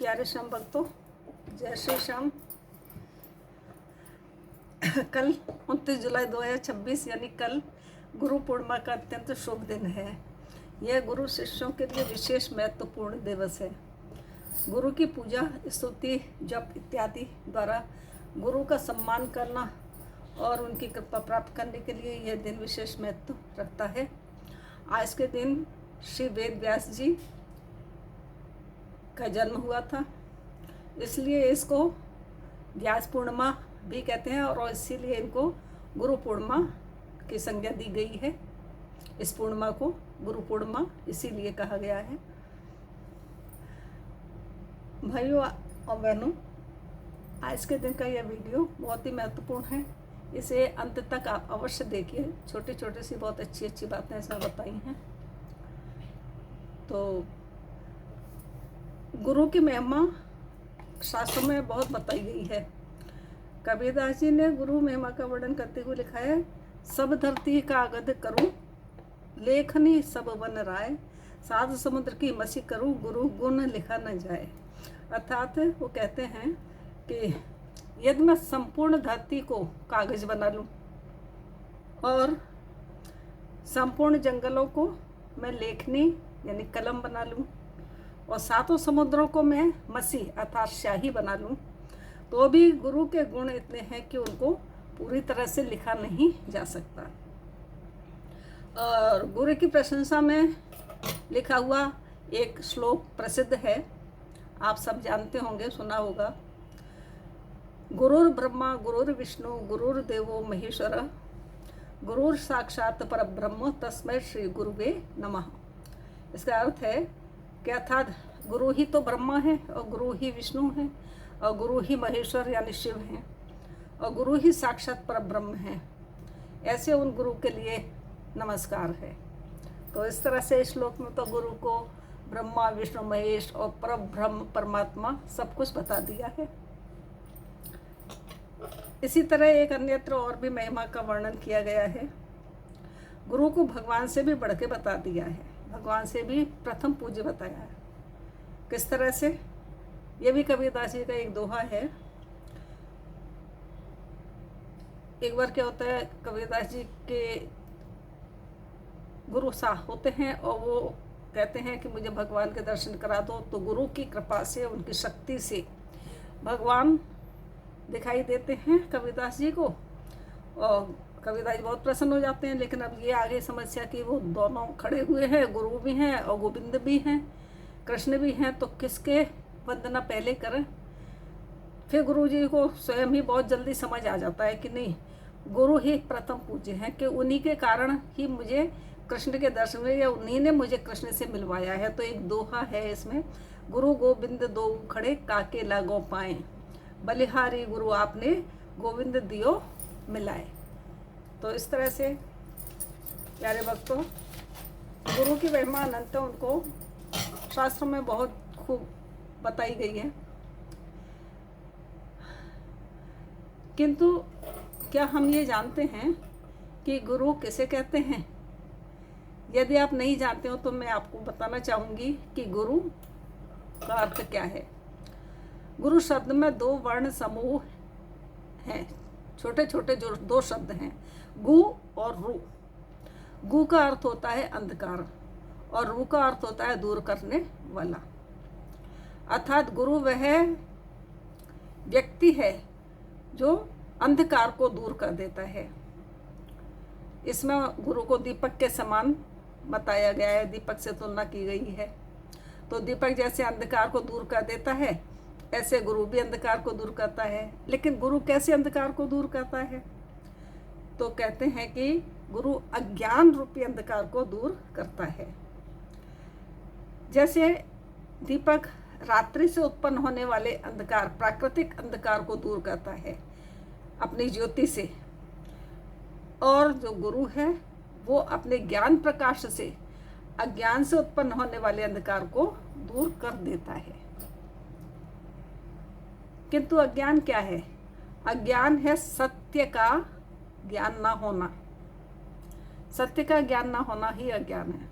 प्यारे श्याम भक्तों, जय श्री श्याम। कल 29 जुलाई 2026 यानी कल गुरु पूर्णिमा का अत्यंत शुभ दिन है। यह गुरु शिष्यों के लिए विशेष महत्वपूर्ण दिवस है। गुरु की पूजा, स्तुति, जप इत्यादि द्वारा गुरु का सम्मान करना और उनकी कृपा प्राप्त करने के लिए यह दिन विशेष महत्व रखता है। आज के दिन श्री वेद व्यास जी का जन्म हुआ था, इसलिए इसको व्यास पूर्णिमा भी कहते हैं और इसीलिए इनको गुरु पूर्णिमा की संज्ञा दी गई है। इस पूर्णिमा को गुरु पूर्णिमा इसीलिए कहा गया है। भाइयों और बहनों, आज के दिन का यह वीडियो बहुत ही महत्वपूर्ण है। इसे अंत तक आप अवश्य देखिए। छोटी छोटी सी बहुत अच्छी अच्छी बातें इसमें बताई हैं। तो गुरु की महिमा शास्त्रों में बहुत बताई गई है। कबीरदास जी ने गुरु महिमा का वर्णन करते हुए लिखा है, सब धरती का आगद करूं, लेखनी सब वन राय, साध समुद्र की मसी करूं, गुरु गुण लिखा न जाए। अर्थात वो कहते हैं कि यदि मैं संपूर्ण धरती को कागज बना लूं और संपूर्ण जंगलों को मैं लेखनी यानी कलम बना लूं और सातों समुद्रों को मैं मसी अर्थात स्याही बना लूं, तो भी गुरु के गुण इतने हैं कि उनको पूरी तरह से लिखा नहीं जा सकता। और गुरु की प्रशंसा में लिखा हुआ एक श्लोक प्रसिद्ध है, आप सब जानते होंगे, सुना होगा। गुरुर् ब्रह्मा गुरुर्विष्णु गुरुर्देवो महेश्वर, गुरुर साक्षात परब्रह्म तस्मै श्री गुरुवे नमः। इसका अर्थ है कि अर्थात गुरु ही तो ब्रह्मा है और गुरु ही विष्णु है और गुरु ही महेश्वर यानी शिव हैं और गुरु ही साक्षात परब्रह्म हैं। ऐसे उन गुरु के लिए नमस्कार है। तो इस तरह से इस श्लोक में तो गुरु को ब्रह्मा विष्णु महेश और परब्रह्म परमात्मा सब कुछ बता दिया है। इसी तरह एक अन्यत्र और भी महिमा का वर्णन किया गया है। गुरु को भगवान से भी बढ़ के बता दिया है, भगवान से भी प्रथम पूज्य बताया है। किस तरह से? ये भी कबीरदास जी का एक दोहा है। एक बार क्या होता है, कबीरदास जी के गुरु साहब होते हैं और वो कहते हैं कि मुझे भगवान के दर्शन करा दो। तो गुरु की कृपा से, उनकी शक्ति से भगवान दिखाई देते हैं कबीरदास जी को और कबीरदास जी बहुत प्रसन्न हो जाते हैं। लेकिन अब ये आगे समस्या कि वो दोनों खड़े हुए हैं, गुरु भी हैं और गोविंद भी हैं, कृष्ण भी हैं, तो किसके वंदना पहले करें? फिर गुरु जी को स्वयं ही बहुत जल्दी समझ आ जाता है कि नहीं, गुरु ही प्रथम पूज्य हैं, कि उन्हीं के कारण ही मुझे कृष्ण के दर्शन हुए या उन्हीं ने मुझे कृष्ण से मिलवाया है। तो एक दोहा है इसमें, गुरु गोविंद दो खड़े काके लागो पाए, बलिहारी गुरु आपने गोविंद दियो मिलाए। तो इस तरह से प्यारे भक्तों, गुरु की महिमा अनंत, उनको शास्त्रों में बहुत खूब बताई गई है। किंतु क्या हम ये जानते हैं कि गुरु किसे कहते हैं? यदि आप नहीं जानते हो तो मैं आपको बताना चाहूँगी कि गुरु का अर्थ क्या है। गुरु शब्द में दो वर्ण समूह हैं, छोटे छोटे जो दो शब्द हैं, गु और रु। गु का अर्थ होता है अंधकार और रु का अर्थ होता है दूर करने वाला। अर्थात गुरु वह व्यक्ति है जो अंधकार को दूर कर देता है। इसमें गुरु को दीपक के समान बताया गया है, दीपक से तुलना की गई है। तो दीपक जैसे अंधकार को दूर कर देता है, ऐसे गुरु भी अंधकार को दूर करता है। लेकिन गुरु कैसे अंधकार को दूर करता है? तो कहते हैं कि गुरु अज्ञान रूपी अंधकार को दूर करता है। जैसे दीपक रात्रि से उत्पन्न होने वाले अंधकार, प्राकृतिक अंधकार को दूर करता है अपनी ज्योति से, और जो गुरु है वो अपने ज्ञान प्रकाश से अज्ञान से उत्पन्न होने वाले अंधकार को दूर कर देता है। किंतु अज्ञान क्या है? अज्ञान है सत्य का ज्ञान ना होना। सत्य का ज्ञान ना होना ही अज्ञान है।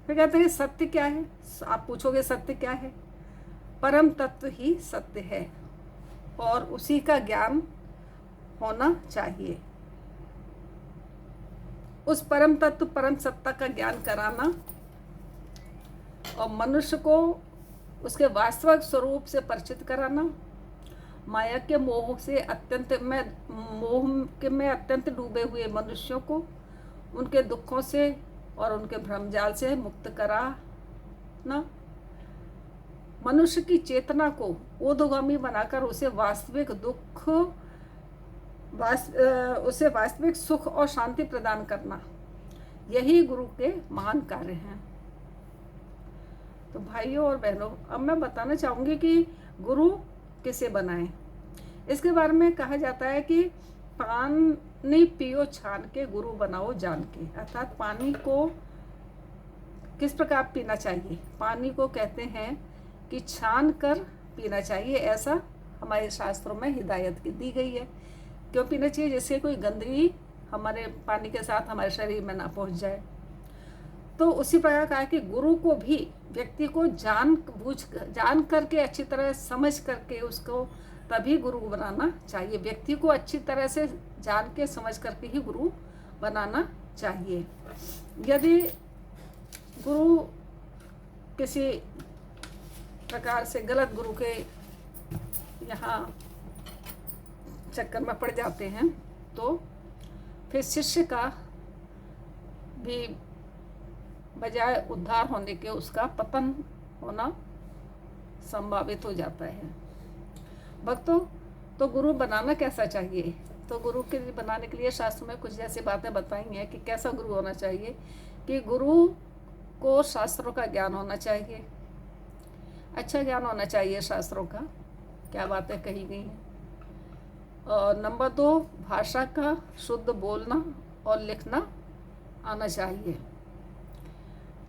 फिर कहते हैं सत्य क्या है? आप पूछोगे सत्य क्या है? परम तत्व ही सत्य है और उसी का ज्ञान होना चाहिए। उस परम तत्व परम सत्ता का ज्ञान कराना और मनुष्य को उसके वास्तविक स्वरूप से परिचित कराना, माया के मोह से अत्यंत डूबे हुए मनुष्यों को उनके दुखों से और उनके भ्रमजाल से मुक्त कराना, मनुष्य की चेतना को ऊर्ध्वगामी बनाकर उसे वास्तविक सुख और शांति प्रदान करना, यही गुरु के महान कार्य हैं। तो भाइयों और बहनों, अब मैं बताना चाहूँगी कि गुरु किसे बनाएं। इसके बारे में कहा जाता है कि पानी पियो छान के, गुरु बनाओ जान के। अर्थात पानी को किस प्रकार पीना चाहिए, पानी को कहते हैं कि छान कर पीना चाहिए। ऐसा हमारे शास्त्रों में हिदायत की दी गई है। क्यों पीना चाहिए? जिससे कोई गंदगी हमारे पानी के साथ हमारे शरीर में ना पहुंच जाए। तो उसी प्रकार कहा कि गुरु को भी व्यक्ति को जान करके अच्छी तरह समझ करके उसको तभी गुरु बनाना चाहिए। व्यक्ति को अच्छी तरह से जान के समझ करके ही गुरु बनाना चाहिए। यदि गुरु किसी प्रकार से गलत गुरु के यहाँ चक्कर में पड़ जाते हैं तो फिर शिष्य का भी बजाय उद्धार होने के उसका पतन होना संभावित हो जाता है। भक्तों, तो गुरु बनाना कैसा चाहिए? तो गुरु के बनाने के लिए शास्त्र में कुछ जैसी बातें बताई हैं कि कैसा गुरु होना चाहिए। कि गुरु को शास्त्रों का ज्ञान होना चाहिए, अच्छा ज्ञान होना चाहिए शास्त्रों का, क्या बातें कही गई हैं। और नंबर 2, भाषा का शुद्ध बोलना और लिखना आना चाहिए।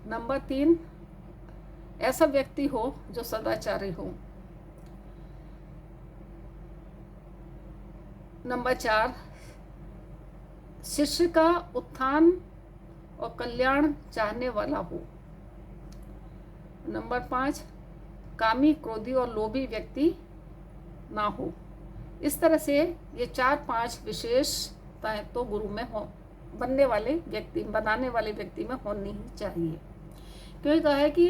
नंबर 3, ऐसा व्यक्ति हो जो सदाचारी हो। नंबर 4, शिष्य का उत्थान और कल्याण चाहने वाला हो। नंबर 5, कामी, क्रोधी और लोभी व्यक्ति ना हो। इस तरह से ये 4-5 विशेषताएं तो गुरु में बनाने वाले व्यक्ति में होनी ही चाहिए। क्योंकि कहा है कि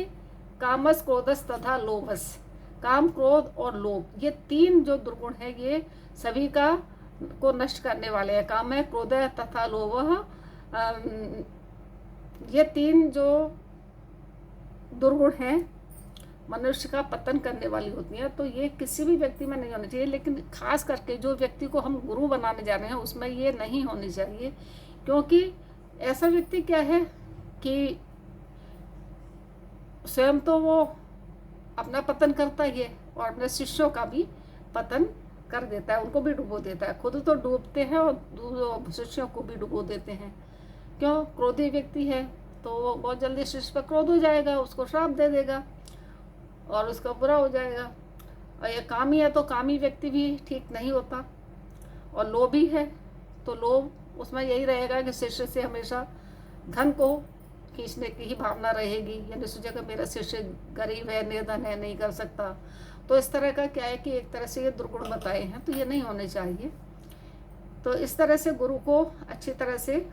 कामस, क्रोधस तथा लोभस, काम, क्रोध और लोभ, ये 3 जो दुर्गुण है ये सभी को नष्ट करने वाले हैं। काम है, क्रोध है तथा लोभ, ये 3 जो दुर्गुण हैं मनुष्य का पतन करने वाली होती हैं। तो ये किसी भी व्यक्ति में नहीं होना चाहिए, लेकिन खास करके जो व्यक्ति को हम गुरु बनाने जा रहे हैं उसमें ये नहीं होनी चाहिए। क्योंकि ऐसा व्यक्ति क्या है कि स्वयं तो वो अपना पतन करता ही है और अपने शिष्यों का भी पतन कर देता है, उनको भी डुबो देता है। खुद तो डूबते हैं और शिष्यों को भी डुबो देते हैं। क्यों? क्रोधी व्यक्ति है तो वो बहुत जल्दी शिष्य पर क्रोध हो जाएगा, उसको श्राप दे देगा और उसका बुरा हो जाएगा। और ये कामी है तो कामी व्यक्ति भी ठीक नहीं होता। और लोभी है तो लोभ, उसमें यही रहेगा कि शिष्य से हमेशा धन को खींचने की ही भावना रहेगी, यानी सोचेगा मेरा शिष्य गरीब है, निर्धन है, नहीं कर सकता। तो इस तरह का क्या है कि एक तरह से ये दुर्गुण बताए हैं, तो ये नहीं होने चाहिए। तो इस तरह से गुरु को अच्छी तरह से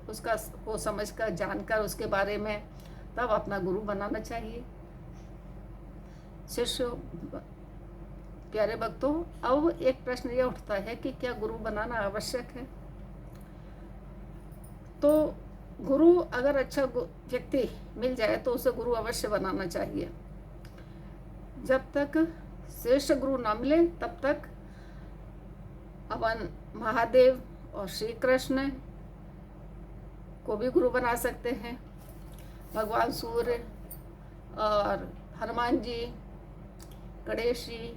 उसका को समझ कर, जानकर उसके बारे में तब अपना गुरु बनाना चाहिए। शिष्य प्यारे भक्तों, अब एक प्रश्न यह उठता है कि क्या गुरु बनाना आवश्यक है? तो गुरु अगर अच्छा व्यक्ति मिल जाए तो उसे गुरु अवश्य बनाना चाहिए। जब तक श्रेष्ठ गुरु न मिले तब तक अपन महादेव और श्री कृष्ण को भी गुरु बना सकते हैं, भगवान सूर्य और हनुमान जी, गणेश जी,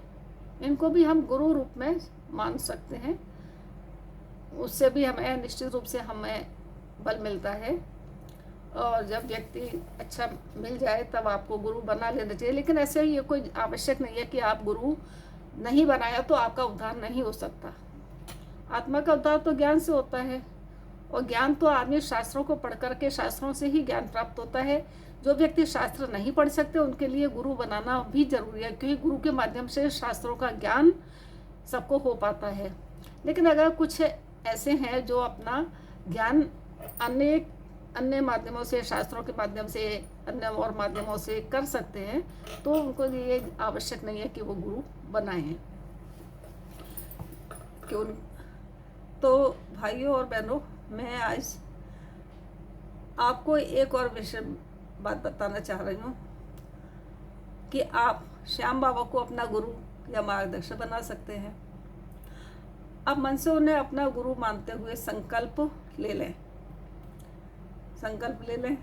इनको भी हम गुरु रूप में मान सकते हैं। उससे भी हमें निश्चित रूप से हमें बल मिलता है। और जब व्यक्ति अच्छा मिल जाए तब आपको गुरु बना लेना चाहिए। लेकिन ऐसे ये कोई आवश्यक नहीं है कि आप गुरु नहीं बनाया तो आपका उद्धार नहीं हो सकता। आत्मा का उद्धार तो ज्ञान से होता है, और ज्ञान तो आदमी शास्त्रों को पढ़ करके, शास्त्रों से ही ज्ञान प्राप्त होता है। जो व्यक्ति शास्त्र नहीं पढ़ सकते उनके लिए गुरु बनाना भी जरूरी है, क्योंकि गुरु के माध्यम से शास्त्रों का ज्ञान सबको हो पाता है। लेकिन अगर कुछ ऐसे हैं जो अपना ज्ञान अन्य माध्यमों से, शास्त्रों के माध्यम से, अन्य और माध्यमों से कर सकते हैं, तो उनको ये आवश्यक नहीं है कि वो गुरु बनाएं। क्यों? तो भाइयों और बहनों, मैं आज आपको एक और विषय बात बताना चाह रही हूँ कि आप श्याम बाबा को अपना गुरु या मार्गदर्शक बना सकते हैं। अब मन से उन्हें अपना गुरु मानते हुए संकल्प ले लें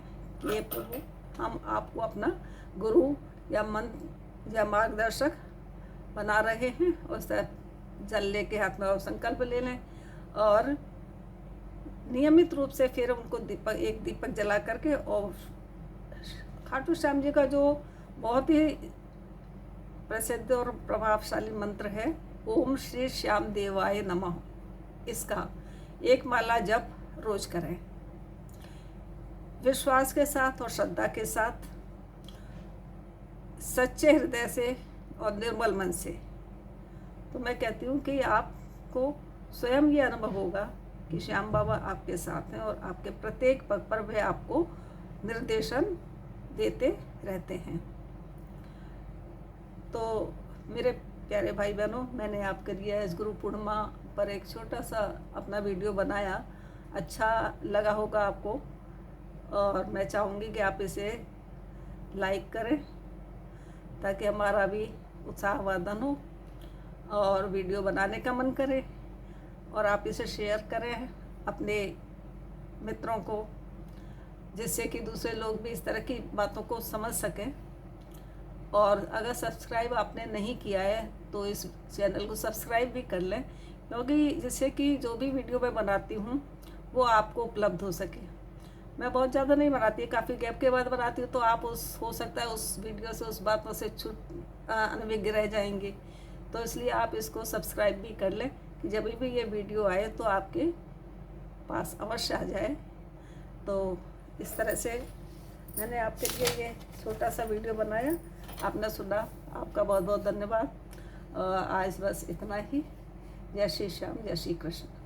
कि हे प्रभु, हम आपको अपना गुरु या मार्गदर्शक बना रहे हैं, और जल लेके हाथ में और संकल्प ले लें, और नियमित रूप से फिर उनको एक दीपक जला करके, और खाटू श्याम जी का जो बहुत ही प्रसिद्ध और प्रभावशाली मंत्र है, ओम श्री श्याम देवाय नमः, इसका एक माला जप रोज करें, विश्वास के साथ और श्रद्धा के साथ, सच्चे हृदय से और निर्मल मन से। तो मैं कहती हूँ कि आपको स्वयं ये अनुभव होगा कि श्याम बाबा आपके साथ हैं और आपके प्रत्येक पग पर वे आपको निर्देशन देते रहते हैं। तो मेरे प्यारे भाई बहनों, मैंने आपके लिए इस गुरु पूर्णिमा पर एक छोटा सा अपना वीडियो बनाया, अच्छा लगा होगा आपको, और मैं चाहूँगी कि आप इसे लाइक करें ताकि हमारा भी उत्साहवर्धन हो और वीडियो बनाने का मन करे, और आप इसे शेयर करें अपने मित्रों को, जिससे कि दूसरे लोग भी इस तरह की बातों को समझ सकें। और अगर सब्सक्राइब आपने नहीं किया है तो इस चैनल को सब्सक्राइब भी कर लें, क्योंकि जिससे कि जो भी वीडियो मैं बनाती हूँ वो आपको उपलब्ध हो सके। मैं बहुत ज़्यादा नहीं बनाती, काफ़ी गैप के बाद बनाती हूँ, तो आप हो सकता है उस वीडियो से, उस बातों से अनभिज्ञ रह जाएंगे। तो इसलिए आप इसको सब्सक्राइब भी कर लें कि जब भी ये वीडियो आए तो आपके पास अवश्य आ जाए। तो इस तरह से मैंने आपके लिए ये छोटा सा वीडियो बनाया, आपने सुना, आपका बहुत बहुत धन्यवाद। आज बस इतना ही। जय श्री श्याम, जय श्री कृष्ण।